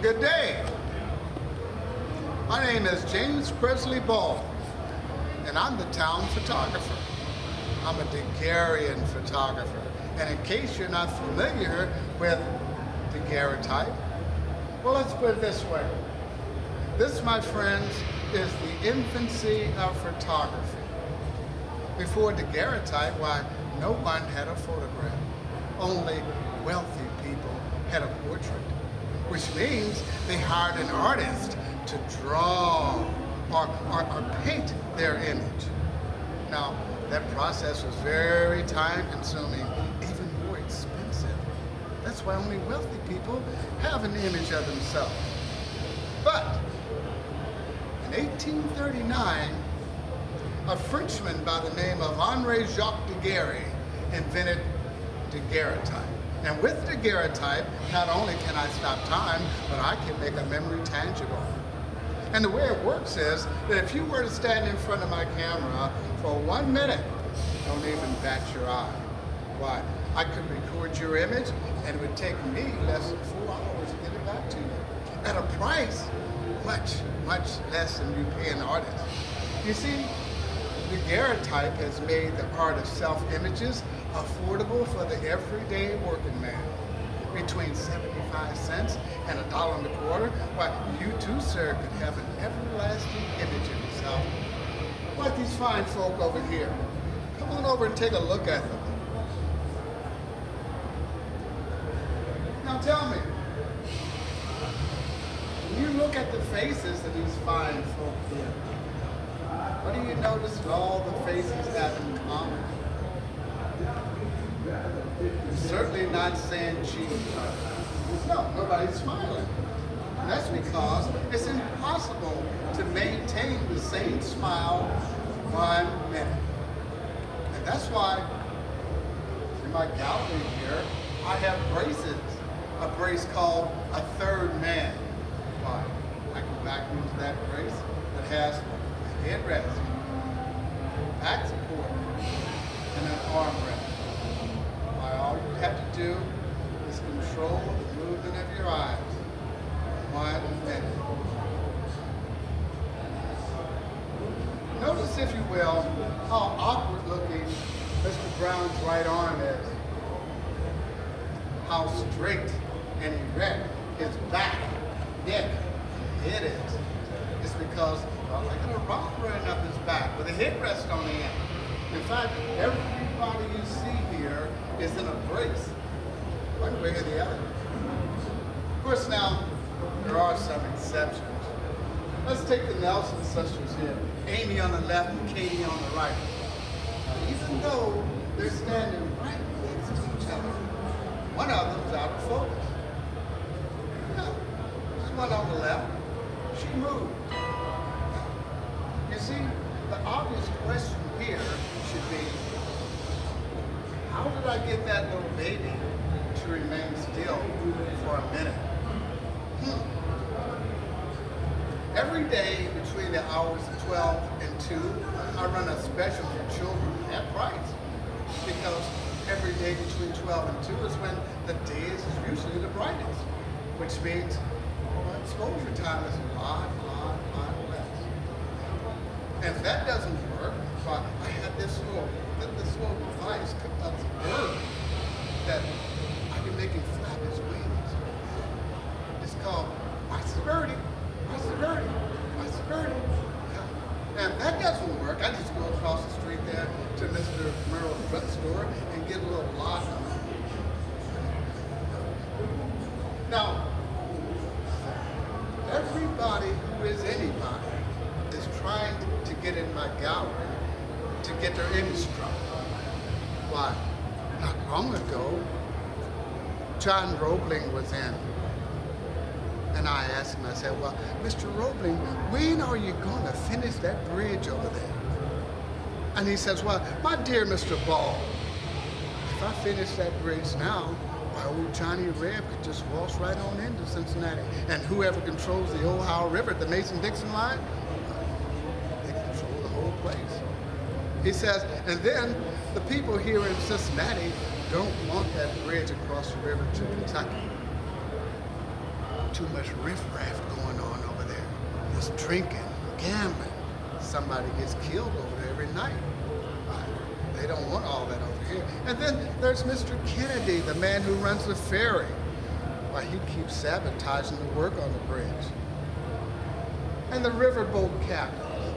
Good day. My name is James Presley Ball, and I'm the town photographer. I'm a Daguerrean photographer. And in case you're not familiar with daguerreotype, well, let's put it this way. This, my friends, is the infancy of photography. Before daguerreotype, why, no one had a photograph. Only wealthy people had a portrait, which means they hired an artist to draw or paint their image. Now, that process was very time-consuming, even more expensive. That's why only wealthy people have an image of themselves. But in 1839, a Frenchman by the name of Henri Jacques Daguerre invented daguerreotype. And with daguerreotype, not only can I stop time, but I can make a memory tangible. And the way it works is that if you were to stand in front of my camera for 1 minute, don't even bat your eye. Why? I could record your image, and it would take me less than 4 hours to get it back to you. At a price much, much less than you pay an artist. You see, daguerreotype has made the art of self-images affordable for the everyday working man. Between 75 cents and $1.25, why, you too, sir, could have an everlasting image of yourself. Like these fine folk over here. Come on over and take a look at them. Now tell me, when you look at the faces of these fine folk here, what do you notice that all the faces have in common? Certainly not saying cheese. No, nobody's smiling. And that's because it's impossible to maintain the same smile 1 minute. And that's why in my gallery here, I have braces. A brace called a third man. Why? I can back into that brace that has a headrest, back support, and an armrest. Why, all you have to do is control the movement of your eyes. 1 minute. Notice, if you will, how awkward looking Mr. Brown's right arm is. How straight and erect his back, neck, and head is. It's because, well, I got a rock running up his back with a headrest on the end. In fact, everybody you see here is in a brace, one way or the other. Of course, now, there are some exceptions. Let's take the Nelson sisters here, Amy on the left and Katie on the right. Now, even though they're standing right next to each other, one of them's out of focus. No, there's one on the left. She moved. You see, the obvious question here should be, how did I get that little baby to remain still for a minute? Every day between the hours of 12 and 2, I run a special for children at price. Because every day between 12 and 2 is when the day is usually the brightest, which means exposure time is a lot less. And if that doesn't work, well, I have this little device up the bird that I can make him flap his wings. It's called Watch the Birdie, Watch the Birdie, Watch the Birdie. And if that doesn't work, I just go across the street there to Mr. Merrill's drugstore and get a little lot of it. Now, everybody who is anybody is trying to get in my gallery to get their image struck. Why? Not long ago, John Roebling was in. And I asked him, I said, well, Mr. Roebling, when are you going to finish that bridge over there? And he says, well, my dear Mr. Ball, if I finish that bridge now, why, old Johnny Reb could just waltz right on into Cincinnati. And whoever controls the Ohio River, the Mason-Dixon line, they control the whole place. He says, and then the people here in Cincinnati don't want that bridge across the river to Kentucky. too much riffraff going on over there. There's drinking, gambling. Somebody gets killed over there every night. They don't want all that over here. And then there's Mr. Kennedy, the man who runs the ferry. Why, he keeps sabotaging the work on the bridge. And the riverboat captains.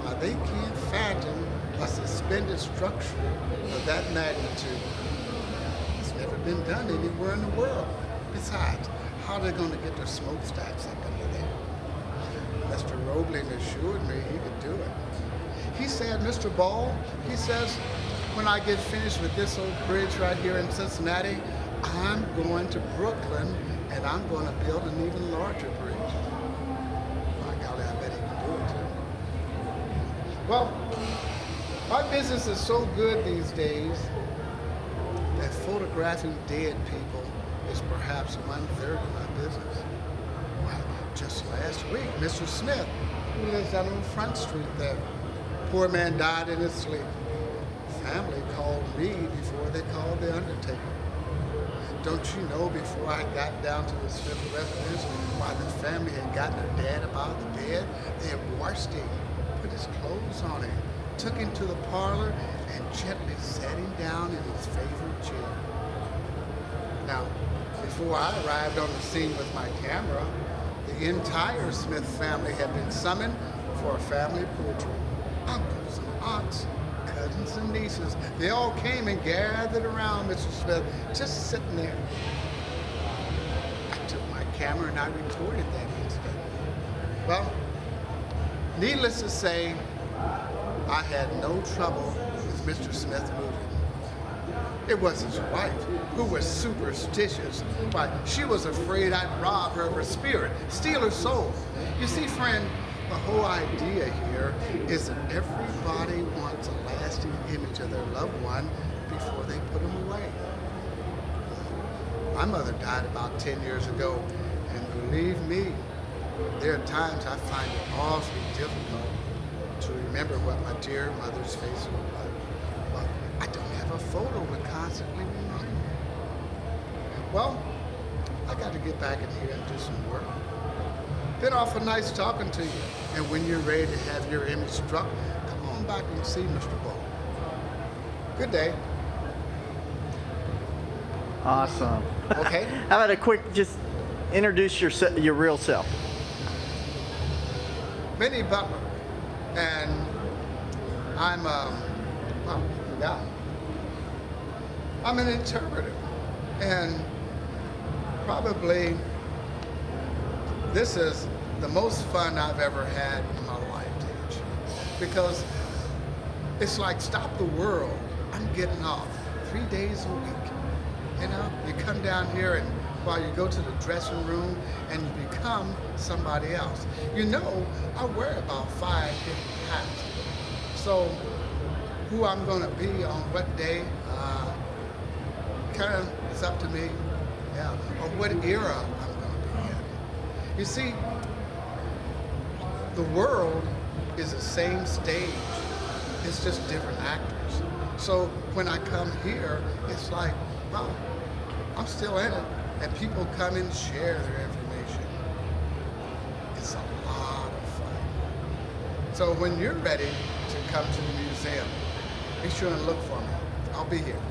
Why, they can't fathom a suspended structure of that magnitude. It's never been done anywhere in the world. Besides, how are they going to get their smokestacks up under there? Mr. Roebling assured me he could do it. He said, Mr. Ball, he says, when I get finished with this old bridge right here in Cincinnati, I'm going to Brooklyn and I'm going to build an even larger bridge. By golly, I bet he can do it too. Well, my business is so good these days that photographing dead people is perhaps 1/3 of my business. Why, just last week, Mr. Smith, who lives down on Front Street there, poor man died in his sleep. Family called me before they called the undertaker. Don't you know, before I got down to the Smith residence, why the family had gotten their dad up out of the bed, they had washed him, put his clothes on him, took him to the parlor, and gently sat him down in his favorite chair. Now, before I arrived on the scene with my camera, the entire Smith family had been summoned for a family portrait. Uncles and aunts, cousins and nieces, they all came and gathered around Mr. Smith, just sitting there. I took my camera and I recorded that incident. Well, needless to say, I had no trouble with Mr. Smith moving. It was his wife, who was superstitious. Why, she was afraid I'd rob her of her spirit, steal her soul. You see, friend, the whole idea here is that everybody wants a lasting image of their loved one before they put them away. My mother died about 10 years ago, and believe me, there are times I find it awfully difficult to remember what my dear mother's face looked like. But I don't have a photo to constantly remind me. Well, I got to get back in here and do some work. Been awful nice talking to you. And when you're ready to have your image struck, come on back and see Mr. Ball. Good day. Awesome. Okay. How about a quick, just introduce your real self. Bennie Butler. And I'm, I'm an interpreter. And probably this is the most fun I've ever had in my life to teach. Because it's like stop the world. I'm getting off 3 days a week. You know, you come down here and while you go to the dressing room and you become somebody else. You know, I wear about 5 different hats. So who I'm going to be on what day, kind of it's up to me. Yeah, or what era I'm going to be in. You see, the world is the same stage. It's just different actors. So when I come here, it's like, wow, I'm still in it. And people come and share their information. It's a lot of fun. So when you're ready to come to the museum, be sure and look for me. I'll be here.